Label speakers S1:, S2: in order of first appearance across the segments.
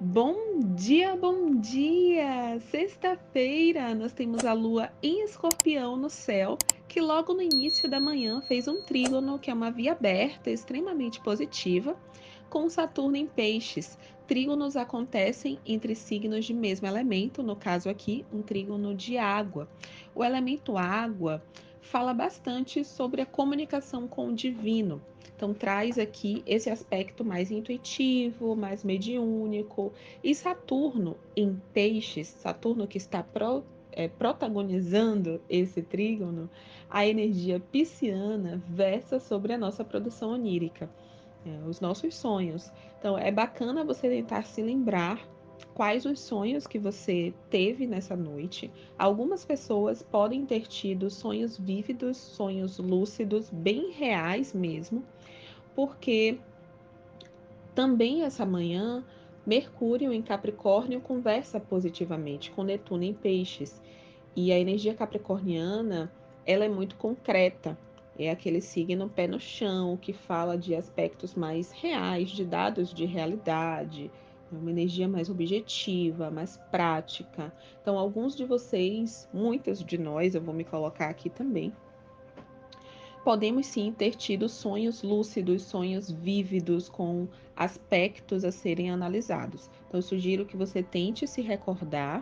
S1: Bom dia, bom dia! Sexta-feira nós temos a lua em Escorpião no céu, que logo no início da manhã fez um trígono, que é uma via aberta, extremamente positiva, com Saturno em Peixes. Trígonos acontecem entre signos de mesmo elemento, no caso aqui, um trígono de água. O elemento água fala bastante sobre a comunicação com o divino. Então, traz aqui esse aspecto mais intuitivo, mais mediúnico. E Saturno em Peixes, Saturno que está protagonizando esse trígono, a energia pisciana versa sobre a nossa produção onírica, os nossos sonhos. Então, é bacana você tentar se lembrar quais os sonhos que você teve nessa noite. Algumas pessoas podem ter tido sonhos vívidos, sonhos lúcidos, bem reais mesmo, porque também essa manhã, Mercúrio em Capricórnio conversa positivamente com Netuno em Peixes. E a energia capricorniana, ela é muito concreta. É aquele signo pé no chão, que fala de aspectos mais reais, de dados de realidade. É uma energia mais objetiva, mais prática. Então, alguns de vocês, muitos de nós, eu vou me colocar aqui também, podemos sim ter tido sonhos lúcidos, sonhos vívidos, com aspectos a serem analisados. Então, eu sugiro que você tente se recordar,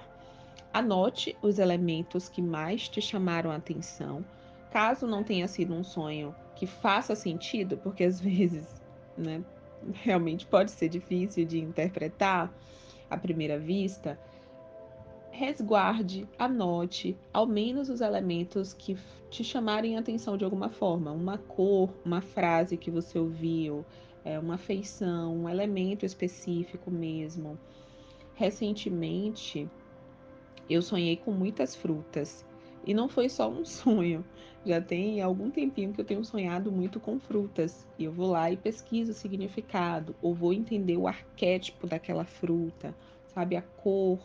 S1: anote os elementos que mais te chamaram a atenção. Caso não tenha sido um sonho que faça sentido, porque às vezes, né, realmente pode ser difícil de interpretar à primeira vista, resguarde, anote ao menos os elementos que te chamarem a atenção de alguma forma, uma cor, uma frase que você ouviu, uma feição, um elemento específico mesmo. Recentemente, eu sonhei com muitas frutas e não foi só um sonho. Já tem algum tempinho que eu tenho sonhado muito com frutas. E eu vou lá e pesquiso o significado, ou vou entender o arquétipo daquela fruta, sabe? A cor,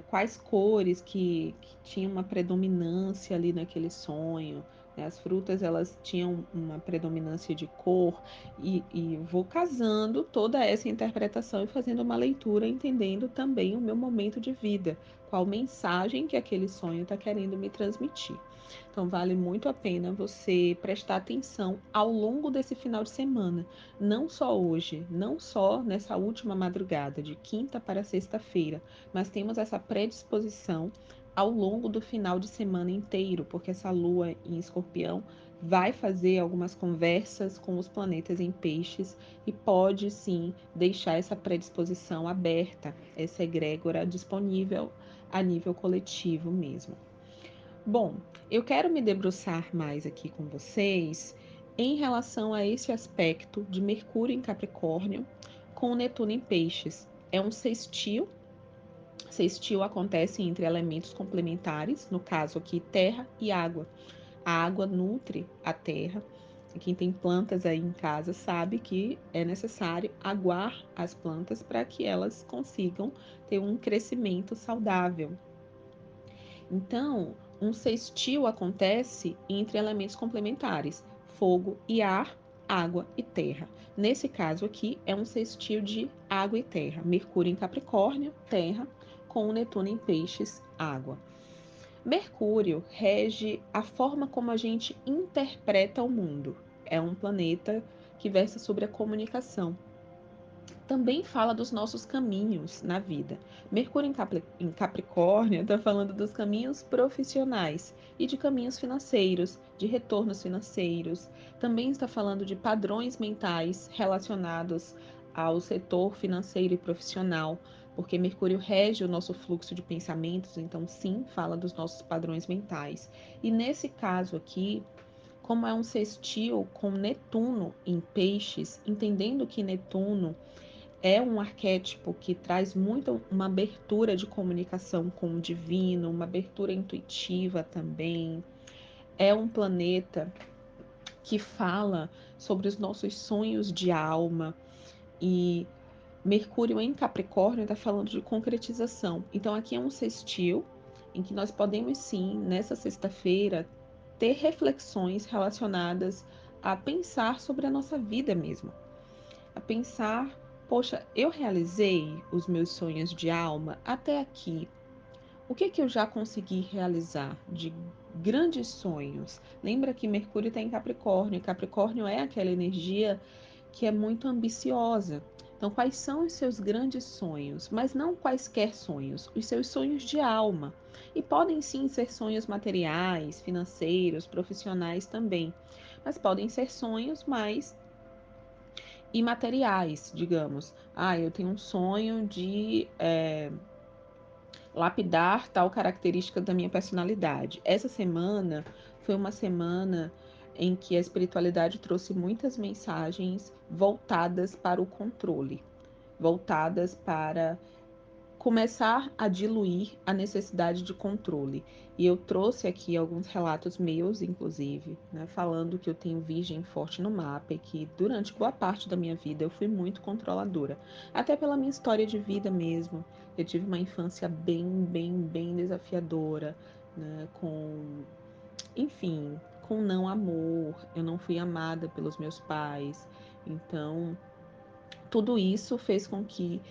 S1: quais cores que tinham uma predominância ali naquele sonho. Né? As frutas, elas tinham uma predominância de cor, e vou casando toda essa interpretação e fazendo uma leitura, entendendo também o meu momento de vida, qual mensagem que aquele sonho está querendo me transmitir. Então, vale muito a pena você prestar atenção ao longo desse final de semana, não só hoje, não só nessa última madrugada, de quinta para sexta-feira, mas temos essa predisposição ao longo do final de semana inteiro, porque essa lua em Escorpião vai fazer algumas conversas com os planetas em Peixes e pode sim deixar essa predisposição aberta, essa egrégora disponível a nível coletivo mesmo. Bom, eu quero me debruçar mais aqui com vocês em relação a esse aspecto de Mercúrio em Capricórnio com Netuno em Peixes. É um sextil. Sextil acontece entre elementos complementares, no caso aqui terra e água. A água nutre a terra. Quem tem plantas aí em casa sabe que é necessário aguar as plantas para que elas consigam ter um crescimento saudável. Então, um sextil acontece entre elementos complementares, fogo e ar, água e terra. Nesse caso aqui, é um sextil de água e terra. Mercúrio em Capricórnio, terra, com Netuno em Peixes, água. Mercúrio rege a forma como a gente interpreta o mundo. É um planeta que versa sobre a comunicação. Também fala dos nossos caminhos na vida. Mercúrio em Capricórnio está falando dos caminhos profissionais e de caminhos financeiros, de retornos financeiros. Também está falando de padrões mentais relacionados ao setor financeiro e profissional, porque Mercúrio rege o nosso fluxo de pensamentos, então sim, fala dos nossos padrões mentais. E nesse caso aqui, como é um sextil com Netuno em Peixes, entendendo que Netuno é um arquétipo que traz muito uma abertura de comunicação com o divino, uma abertura intuitiva também. É um planeta que fala sobre os nossos sonhos de alma, e Mercúrio em Capricórnio está falando de concretização. Então aqui é um sextil em que nós podemos sim, nessa sexta-feira, ter reflexões relacionadas a pensar sobre a nossa vida mesmo, a pensar Poxa, eu realizei os meus sonhos de alma até aqui. O que que eu já consegui realizar de grandes sonhos? Lembra que Mercúrio está em Capricórnio, e Capricórnio é aquela energia que é muito ambiciosa. Então, quais são os seus grandes sonhos? Mas não quaisquer sonhos, os seus sonhos de alma. E podem sim ser sonhos materiais, financeiros, profissionais também. Mas podem ser sonhos mais imateriais, digamos. Ah, eu tenho um sonho de lapidar tal característica da minha personalidade. Essa semana foi uma semana em que a espiritualidade trouxe muitas mensagens voltadas para o controle, voltadas para começar a diluir a necessidade de controle. E eu trouxe aqui alguns relatos meus, inclusive, né, falando que eu tenho Virgem forte no mapa e que durante boa parte da minha vida eu fui muito controladora, até pela minha história de vida mesmo. Eu tive uma infância bem desafiadora, né, enfim, com não amor. Eu não fui amada pelos meus pais. Então, tudo isso fez com que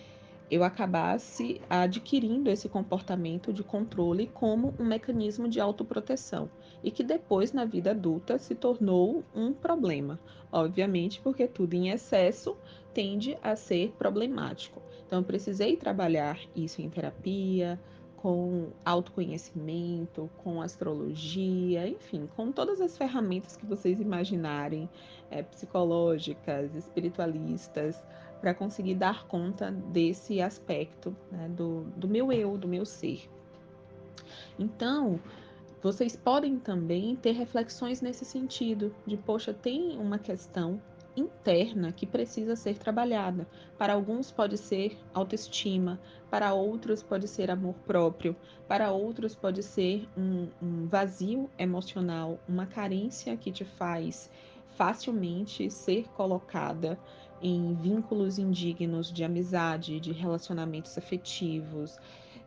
S1: eu acabasse adquirindo esse comportamento de controle como um mecanismo de autoproteção e que depois, na vida adulta, se tornou um problema. Obviamente, porque tudo em excesso tende a ser problemático. Então, eu precisei trabalhar isso em terapia, com autoconhecimento, com astrologia, enfim, com todas as ferramentas que vocês imaginarem, psicológicas, espiritualistas, para conseguir dar conta desse aspecto, né, do meu eu, do meu ser. Então, vocês podem também ter reflexões nesse sentido, de poxa, tem uma questão interna que precisa ser trabalhada. Para alguns pode ser autoestima, para outros pode ser amor próprio, para outros pode ser um vazio emocional, uma carência que te faz facilmente ser colocada em vínculos indignos de amizade, de relacionamentos afetivos,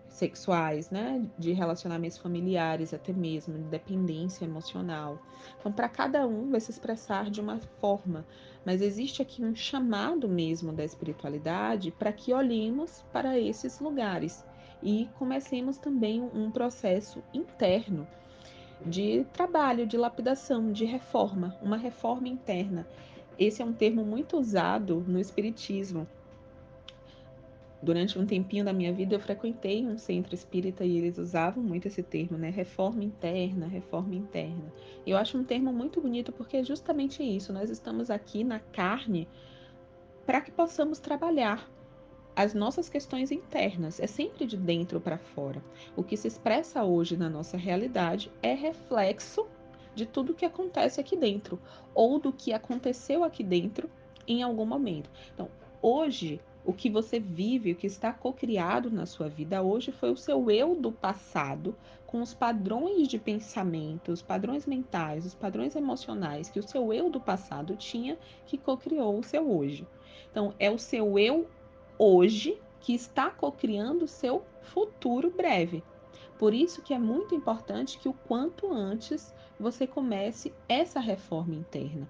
S1: sexuais, né, de relacionamentos familiares, até mesmo de dependência emocional. Então, para cada um vai se expressar de uma forma, mas existe aqui um chamado mesmo da espiritualidade para que olhemos para esses lugares e comecemos também um processo interno de trabalho, de lapidação, de reforma, uma reforma interna. Esse é um termo muito usado no espiritismo. Durante um tempinho da minha vida, eu frequentei um centro espírita e eles usavam muito esse termo, né? Reforma interna, reforma interna. Eu acho um termo muito bonito porque é justamente isso. Nós estamos aqui na carne para que possamos trabalhar as nossas questões internas. É sempre de dentro para fora. O que se expressa hoje na nossa realidade é reflexo de tudo que acontece aqui dentro ou do que aconteceu aqui dentro em algum momento. Então, hoje, o que você vive, o que está cocriado na sua vida hoje foi o seu eu do passado, com os padrões de pensamento, os padrões mentais, os padrões emocionais que o seu eu do passado tinha, que cocriou o seu hoje. Então, é o seu eu hoje que está cocriando o seu futuro breve. Por isso que é muito importante que o quanto antes você comece essa reforma interna.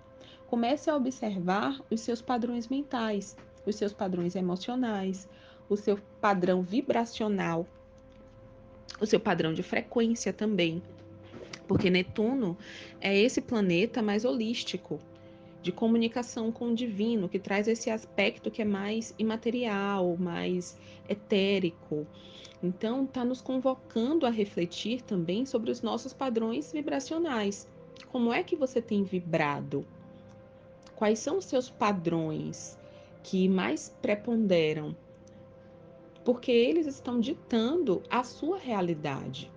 S1: Comece a observar os seus padrões mentais, os seus padrões emocionais, o seu padrão vibracional, o seu padrão de frequência também. Porque Netuno é esse planeta mais holístico, de comunicação com o divino, que traz esse aspecto que é mais imaterial, mais etérico. Então, está nos convocando a refletir também sobre os nossos padrões vibracionais. Como é que você tem vibrado? Quais são os seus padrões que mais preponderam? Porque eles estão ditando a sua realidade.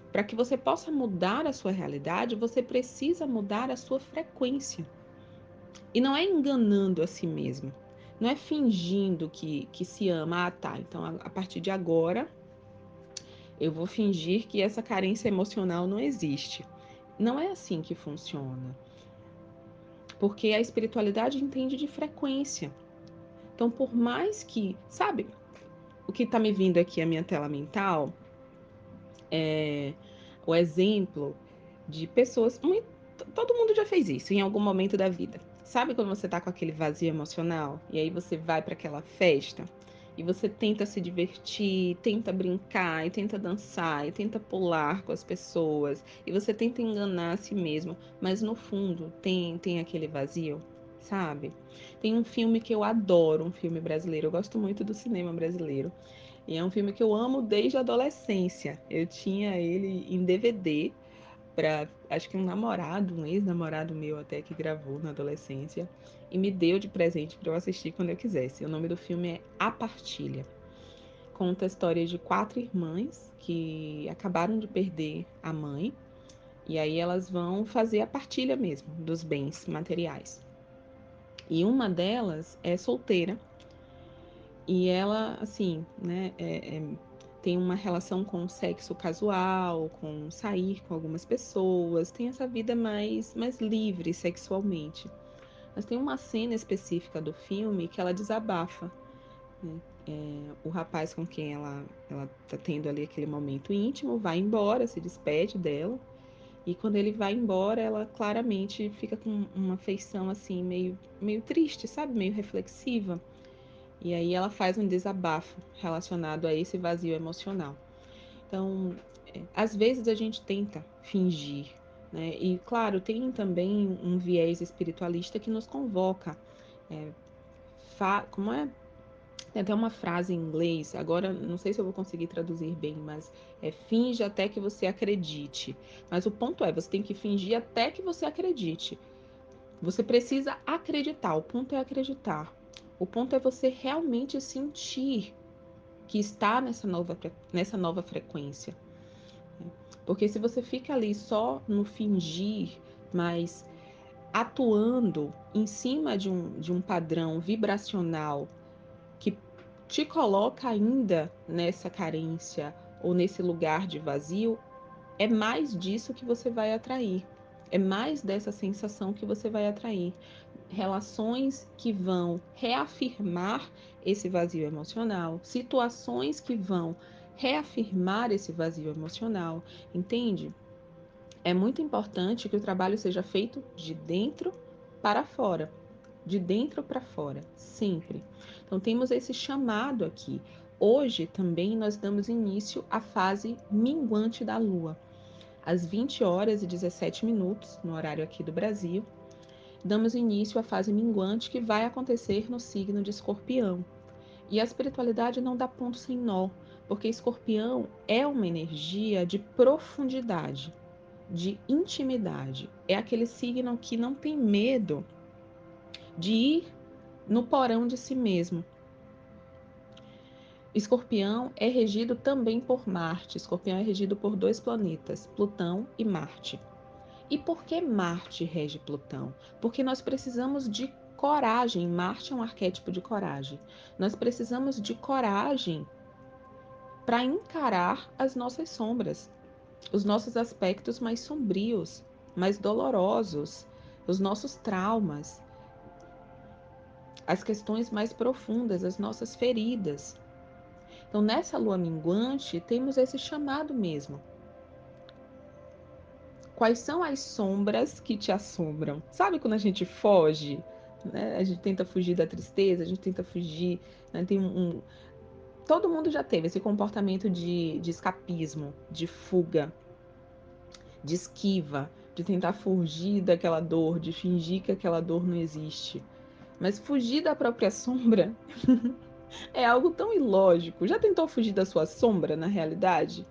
S1: Para que você possa mudar a sua realidade, você precisa mudar a sua frequência. E não é enganando a si mesmo. Não é fingindo que se ama. Ah, tá. Então, a partir de agora, eu vou fingir que essa carência emocional não existe. Não é assim que funciona. Porque a espiritualidade entende de frequência. Então, por mais que, sabe, o que está me vindo aqui à minha tela mental é o exemplo de pessoas. Todo mundo já fez isso em algum momento da vida. Sabe quando você tá com aquele vazio emocional e aí você vai para aquela festa e você tenta se divertir, tenta brincar, e tenta dançar, e tenta pular com as pessoas, e você tenta enganar a si mesmo, mas no fundo tem aquele vazio, sabe? Tem um filme que eu adoro, um filme brasileiro, eu gosto muito do cinema brasileiro, e é um filme que eu amo desde a adolescência. Eu tinha ele em DVD para, acho que um namorado, um ex-namorado meu até que gravou na adolescência e me deu de presente para eu assistir quando eu quisesse. O nome do filme é A Partilha. Conta a história de 4 irmãs que acabaram de perder a mãe e aí elas vão fazer a partilha mesmo dos bens materiais. E uma delas é solteira e ela, assim, né, tem uma relação com o sexo casual, com sair com algumas pessoas, tem essa vida mais livre sexualmente. Mas tem uma cena específica do filme que ela desabafa, né? O rapaz com quem ela tá tendo ali aquele momento íntimo vai embora, se despede dela, e quando ele vai embora, ela claramente fica com uma feição assim, meio triste, sabe? Meio reflexiva. E aí ela faz um desabafo relacionado a esse vazio emocional. Então, às vezes a gente tenta fingir, né? E claro, tem também um viés espiritualista que nos convoca. É, como é? Tem até uma frase em inglês, agora não sei se eu vou conseguir traduzir bem, mas é finge até que você acredite. Mas o ponto é, você tem que fingir até que você acredite. Você precisa acreditar, o ponto é acreditar. O ponto é você realmente sentir que está nessa nova frequência. Porque se você fica ali só no fingir, mas atuando em cima de um padrão vibracional que te coloca ainda nessa carência ou nesse lugar de vazio, é mais disso que você vai atrair. É mais dessa sensação que você vai atrair. Relações que vão reafirmar esse vazio emocional, situações que vão reafirmar esse vazio emocional, entende? É muito importante que o trabalho seja feito de dentro para fora, de dentro para fora, sempre. Então temos esse chamado aqui. Hoje também nós damos início à fase minguante da Lua, às 20 horas e 17 minutos, no horário aqui do Brasil. Damos início à fase minguante que vai acontecer no signo de Escorpião. E a espiritualidade não dá ponto sem nó, porque Escorpião é uma energia de profundidade, de intimidade. É aquele signo que não tem medo de ir no porão de si mesmo. Escorpião é regido também por Marte. Escorpião é regido por 2 planetas, Plutão e Marte. E por que Marte rege Plutão? Porque nós precisamos de coragem. Marte é um arquétipo de coragem. Nós precisamos de coragem para encarar as nossas sombras, os nossos aspectos mais sombrios, mais dolorosos, os nossos traumas, as questões mais profundas, as nossas feridas. Então, nessa lua minguante, temos esse chamado mesmo. Quais são as sombras que te assombram? Sabe quando a gente foge? Né? A gente tenta fugir da tristeza, a gente tenta fugir. Né? Todo mundo já teve esse comportamento de escapismo, de fuga, de esquiva, de tentar fugir daquela dor, de fingir que aquela dor não existe. Mas fugir da própria sombra é algo tão ilógico. Já tentou fugir da sua sombra na realidade?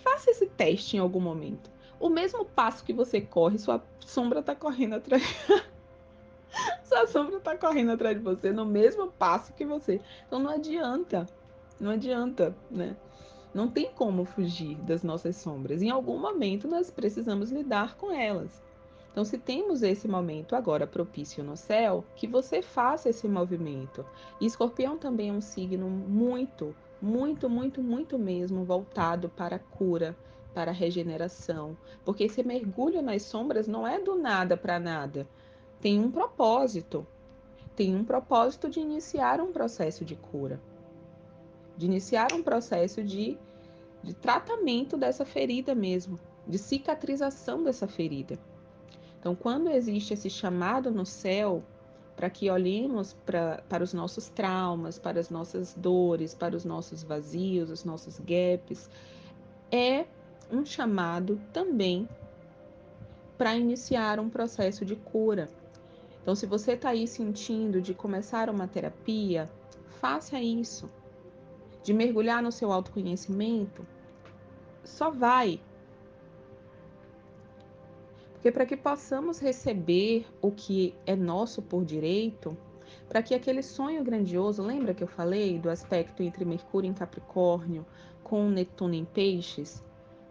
S1: Faça esse teste em algum momento. O mesmo passo que você corre, sua sombra está correndo atrás. Sua sombra está correndo atrás de você no mesmo passo que você. Então não adianta. Não adianta, né? Não tem como fugir das nossas sombras. Em algum momento nós precisamos lidar com elas. Então, se temos esse momento agora propício no céu, que você faça esse movimento. E Escorpião também é um signo muito mesmo voltado para a cura, para a regeneração. Porque esse mergulho nas sombras não é do nada para nada. Tem um propósito. Tem um propósito de iniciar um processo de cura, de iniciar um processo de tratamento dessa ferida mesmo, de cicatrização dessa ferida. Então, quando existe esse chamado no céu, para que olhemos para os nossos traumas, para as nossas dores, para os nossos vazios, os nossos gaps, é um chamado também para iniciar um processo de cura. Então, se você está aí sentindo de começar uma terapia, faça isso. De mergulhar no seu autoconhecimento, só vai. Porque para que possamos receber o que é nosso por direito, para que aquele sonho grandioso, lembra que eu falei do aspecto entre Mercúrio em Capricórnio com Netuno em Peixes,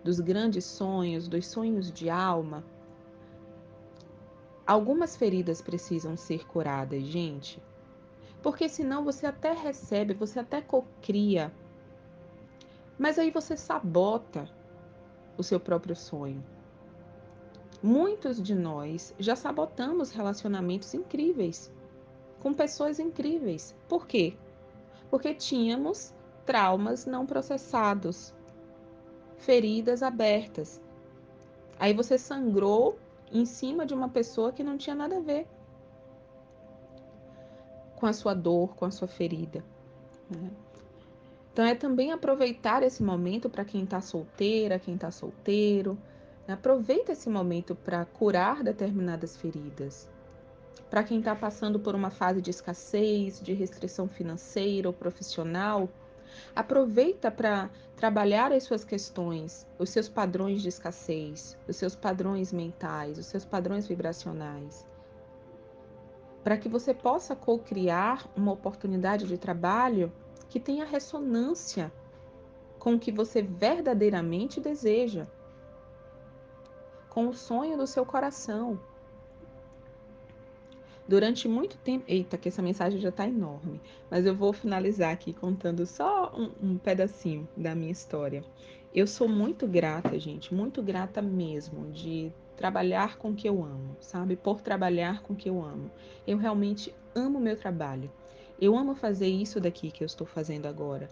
S1: dos grandes sonhos, dos sonhos de alma? Algumas feridas precisam ser curadas, gente. Porque senão você até recebe, você até cocria, mas aí você sabota o seu próprio sonho. Muitos de nós já sabotamos relacionamentos incríveis, com pessoas incríveis. Por quê? Porque tínhamos traumas não processados, feridas abertas. Aí você sangrou em cima de uma pessoa que não tinha nada a ver com a sua dor, com a sua ferida, né? Então é também aproveitar esse momento para quem está solteira, quem está solteiro. Aproveita esse momento para curar determinadas feridas. Para quem está passando por uma fase de escassez, de restrição financeira ou profissional, aproveita para trabalhar as suas questões, os seus padrões de escassez, os seus padrões mentais, os seus padrões vibracionais, para que você possa co-criar uma oportunidade de trabalho que tenha ressonância com o que você verdadeiramente deseja, com o sonho do seu coração. Durante muito tempo. Eita, que essa mensagem já está enorme, mas eu vou finalizar aqui contando só um pedacinho da minha história. Eu sou muito grata, gente, muito grata mesmo de trabalhar com o que eu amo, sabe? Por trabalhar com o que eu amo. Eu realmente amo o meu trabalho. Eu amo fazer isso daqui que eu estou fazendo agora.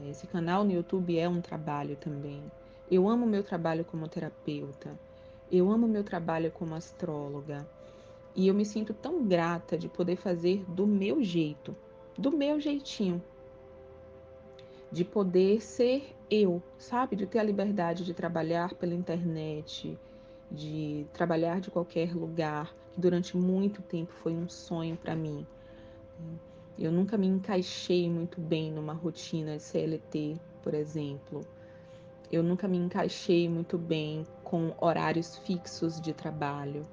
S1: Esse canal no YouTube é um trabalho também. Eu amo o meu trabalho como terapeuta. Eu amo o meu trabalho como astróloga. E eu me sinto tão grata de poder fazer do meu jeito, do meu jeitinho, de poder ser eu, sabe? De ter a liberdade de trabalhar pela internet, de trabalhar de qualquer lugar, que durante muito tempo foi um sonho para mim. Eu nunca me encaixei muito bem numa rotina de CLT, por exemplo. Eu nunca me encaixei muito bem com horários fixos de trabalho.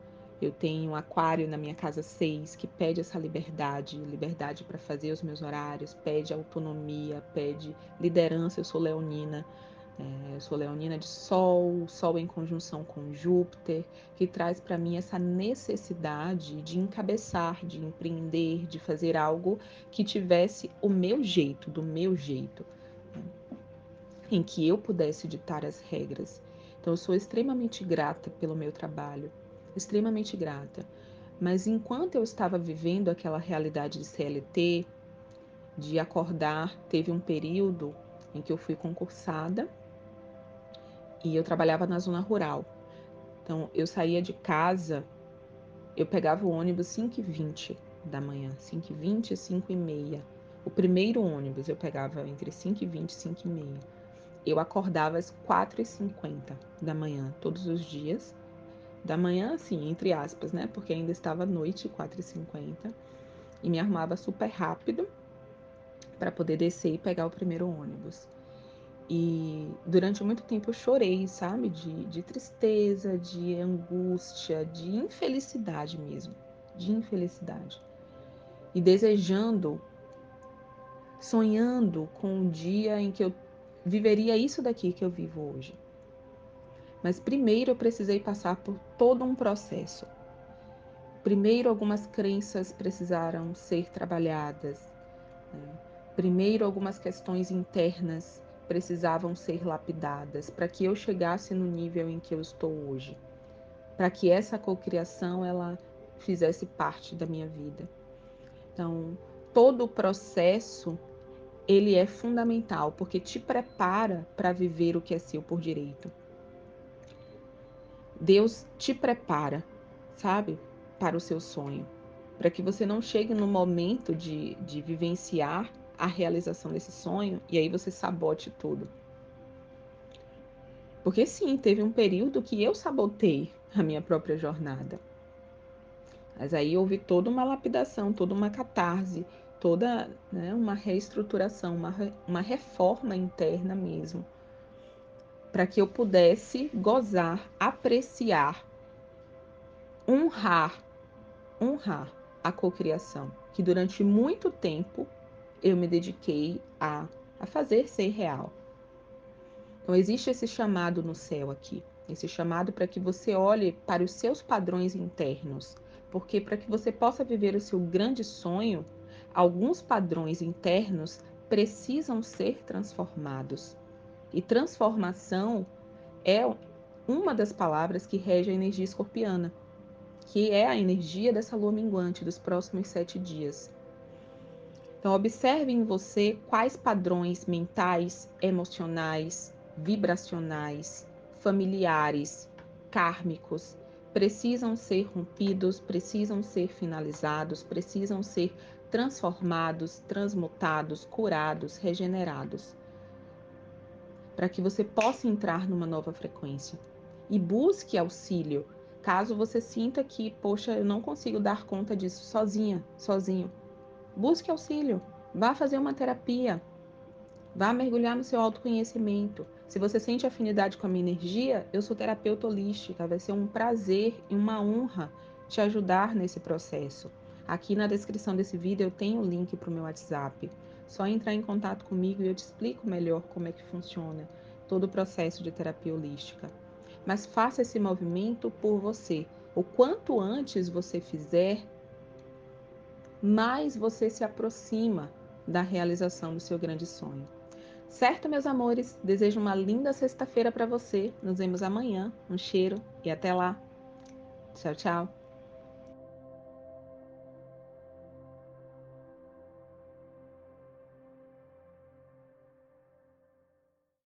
S1: Eu tenho um aquário na minha casa 6 que pede essa liberdade, liberdade para fazer os meus horários, pede autonomia, pede liderança. Eu sou leonina de Sol, Sol em conjunção com Júpiter, que traz para mim essa necessidade de encabeçar, de empreender, de fazer algo que tivesse o meu jeito, do meu jeito, em que eu pudesse ditar as regras. Então, eu sou extremamente grata pelo meu trabalho, extremamente grata. Mas enquanto eu estava vivendo aquela realidade de CLT, de acordar, teve um período em que eu fui concursada e eu trabalhava na zona rural. Então, eu saía de casa, eu pegava o ônibus 5h20 da manhã, 5h20 e 5h30. O primeiro ônibus eu pegava entre 5h20 e 5h30. Eu acordava às 4h50 da manhã, todos os dias. Da manhã, assim, entre aspas, né? Porque ainda estava noite, 4h50. E me arrumava super rápido para poder descer e pegar o primeiro ônibus. E durante muito tempo eu chorei, sabe? De tristeza, de angústia, de infelicidade mesmo. De infelicidade. E desejando, sonhando com o dia em que eu viveria isso daqui que eu vivo hoje. Mas primeiro eu precisei passar por todo um processo. Primeiro, algumas crenças precisaram ser trabalhadas, né? Primeiro, algumas questões internas precisavam ser lapidadas para que eu chegasse no nível em que eu estou hoje, para que essa cocriação ela fizesse parte da minha vida. Então, todo o processo ele é fundamental porque te prepara para viver o que é seu por direito. Deus te prepara, sabe? Para o seu sonho. Para que você não chegue no momento de vivenciar a realização desse sonho e aí você sabote tudo. Porque sim, teve um período que eu sabotei a minha própria jornada. Mas aí houve toda uma lapidação, toda uma catarse, toda, né, uma reestruturação, uma reforma interna mesmo, para que eu pudesse gozar, apreciar, honrar, honrar a cocriação, que durante muito tempo eu me dediquei a fazer ser real. Então existe esse chamado no céu aqui, esse chamado para que você olhe para os seus padrões internos, porque para que você possa viver o seu grande sonho, alguns padrões internos precisam ser transformados. E transformação é uma das palavras que rege a energia escorpiana, que é a energia dessa lua minguante dos próximos 7 dias. Então, observe em você quais padrões mentais, emocionais, vibracionais, familiares, kármicos precisam ser rompidos, precisam ser finalizados, precisam ser transformados, transmutados, curados, regenerados, para que você possa entrar numa nova frequência. E busque auxílio, caso você sinta que, poxa, eu não consigo dar conta disso sozinha, sozinho. Busque auxílio, vá fazer uma terapia, vá mergulhar no seu autoconhecimento. Se você sente afinidade com a minha energia, eu sou terapeuta holística, vai ser um prazer e uma honra te ajudar nesse processo. Aqui na descrição desse vídeo eu tenho o link para o meu WhatsApp. Só entrar em contato comigo e eu te explico melhor como é que funciona todo o processo de terapia holística. Mas faça esse movimento por você. O quanto antes você fizer, mais você se aproxima da realização do seu grande sonho. Certo, meus amores? Desejo uma linda sexta-feira para você. Nos vemos amanhã. Um cheiro e até lá. Tchau, tchau.